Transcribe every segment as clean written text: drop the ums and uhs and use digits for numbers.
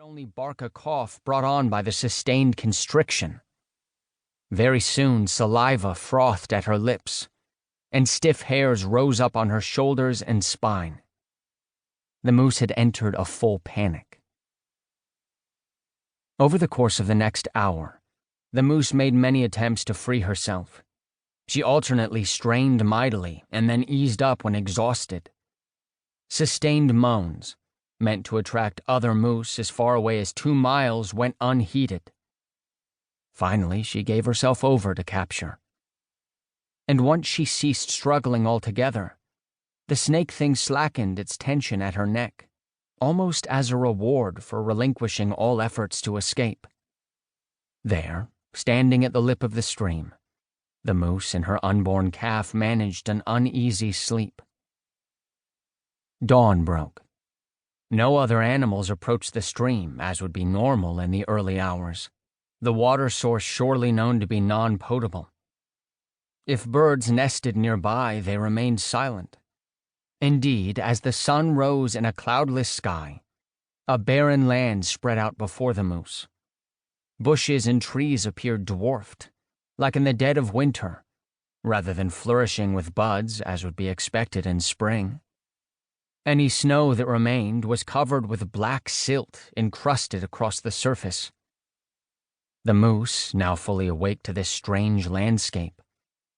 only bark a cough brought on by the sustained constriction. Very soon, saliva frothed at her lips, and stiff hairs rose up on her shoulders and spine. The moose had entered a full panic. Over the course of the next hour, the moose made many attempts to free herself. She alternately strained mightily and then eased up when exhausted. Sustained moans, meant to attract other moose as far away as 2 miles, went unheeded. Finally, she gave herself over to capture. And once she ceased struggling altogether, the snake thing slackened its tension at her neck, almost as a reward for relinquishing all efforts to escape. There, standing at the lip of the stream, the moose and her unborn calf managed an uneasy sleep. Dawn broke. No other animals approached the stream, as would be normal in the early hours, the water source surely known to be non-potable. If birds nested nearby, they remained silent. Indeed, as the sun rose in a cloudless sky, a barren land spread out before the moose. Bushes and trees appeared dwarfed, like in the dead of winter, rather than flourishing with buds as would be expected in spring. Any snow that remained was covered with black silt encrusted across the surface. The moose, now fully awake to this strange landscape,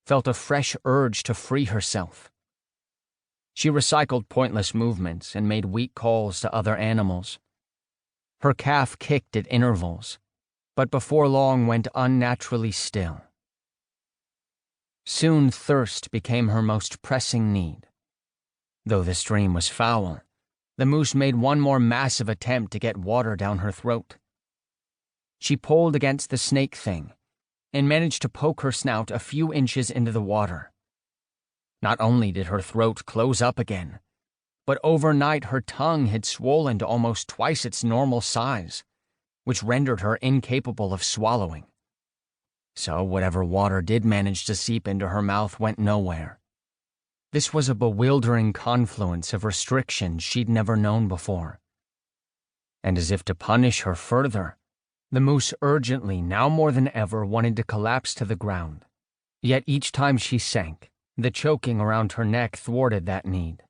felt a fresh urge to free herself. She recycled pointless movements and made weak calls to other animals. Her calf kicked at intervals, but before long went unnaturally still. Soon thirst became her most pressing need. Though the stream was foul, the moose made one more massive attempt to get water down her throat. She pulled against the snake thing and managed to poke her snout a few inches into the water. Not only did her throat close up again, but overnight her tongue had swollen to almost twice its normal size, which rendered her incapable of swallowing. So whatever water did manage to seep into her mouth went nowhere. This was a bewildering confluence of restrictions she'd never known before. And as if to punish her further, the moose urgently, now more than ever, wanted to collapse to the ground. Yet each time she sank, the choking around her neck thwarted that need.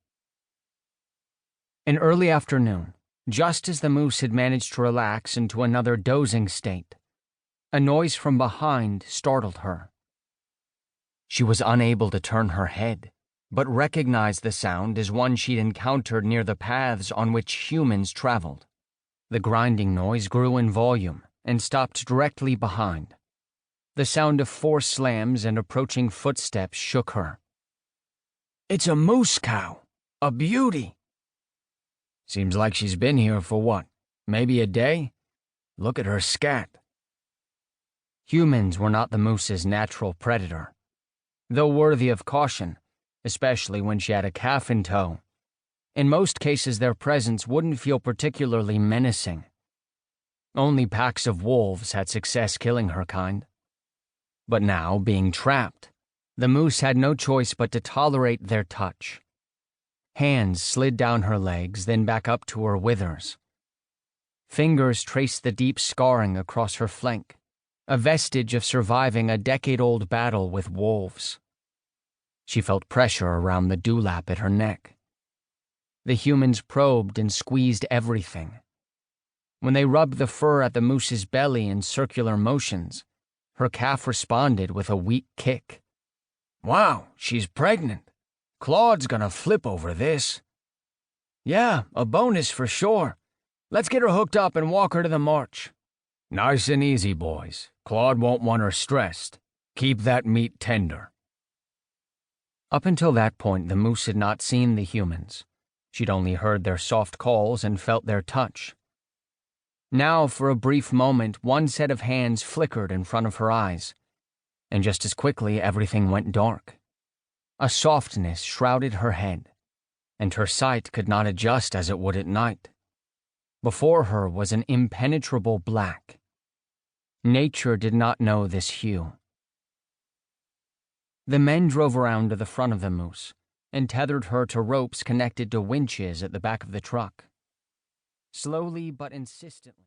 In early afternoon, just as the moose had managed to relax into another dozing state, a noise from behind startled her. She was unable to turn her head, but recognized the sound as one she'd encountered near the paths on which humans traveled. The grinding noise grew in volume and stopped directly behind. The sound of 4 slams and approaching footsteps shook her. "It's a moose cow, a beauty." "Seems like she's been here for what, maybe a day? Look at her scat." Humans were not the moose's natural predator. Though worthy of caution, especially when she had a calf in tow, in most cases their presence wouldn't feel particularly menacing. Only packs of wolves had success killing her kind. But now, being trapped, the moose had no choice but to tolerate their touch. Hands slid down her legs, then back up to her withers. Fingers traced the deep scarring across her flank, a vestige of surviving a decade-old battle with wolves. She felt pressure around the dewlap at her neck. The humans probed and squeezed everything. When they rubbed the fur at the moose's belly in circular motions, her calf responded with a weak kick. "Wow, she's pregnant. Claude's gonna flip over this." "Yeah, a bonus for sure. Let's get her hooked up and walk her to the march." "Nice and easy, boys. Claude won't want her stressed. Keep that meat tender." Up until that point, the moose had not seen the humans. She'd only heard their soft calls and felt their touch. Now, for a brief moment, one set of hands flickered in front of her eyes, and just as quickly everything went dark. A softness shrouded her head, and her sight could not adjust as it would at night. Before her was an impenetrable black. Nature did not know this hue. The men drove around to the front of the moose and tethered her to ropes connected to winches at the back of the truck. Slowly but insistently.